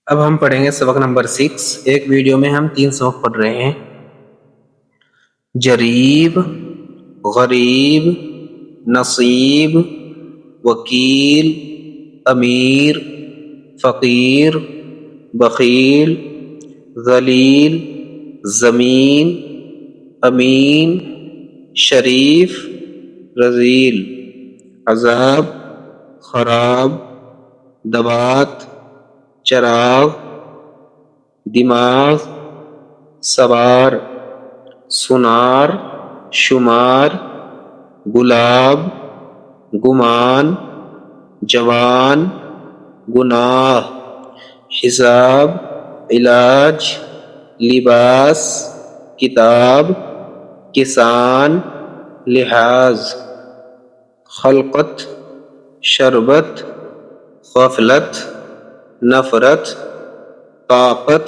اب ہم پڑھیں گے سبق نمبر 6۔ ایک ویڈیو میں ہم 3 سبق پڑھ رہے ہیں۔ جریب، غریب، نصیب، وکیل، امیر، فقیر، بخیل، ذلیل، زمین، امین، شریف، رذیل، عذاب، خراب، دبات، چراغ، دماغ، سوار، سنار، شمار، گلاب، گمان، جوان، گناہ، حساب، علاج، لباس، کتاب، کسان، لحاظ، خلقت، شربت، غفلت، نفرت، طاقت،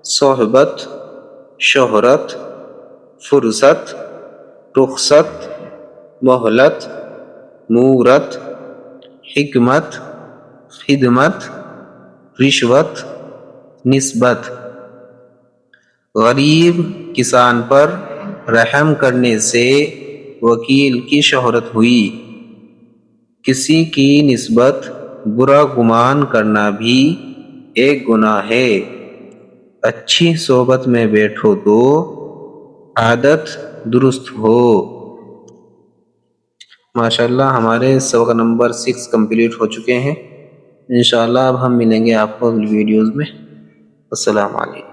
صحبت، شہرت، فرصت، رخصت، مہلت، مورت، حکمت، خدمت، رشوت، نسبت۔ غریب کسان پر رحم کرنے سے وکیل کی شہرت ہوئی۔ کسی کی نسبت برا گمان کرنا بھی ایک گناہ ہے۔ اچھی صحبت میں بیٹھو تو عادت درست ہو۔ ماشاءاللہ ہمارے سبق نمبر 6 کمپلیٹ ہو چکے ہیں۔ انشاءاللہ اب ہم ملیں گے آپ کو اگلی ویڈیوز میں۔ السلام علیکم۔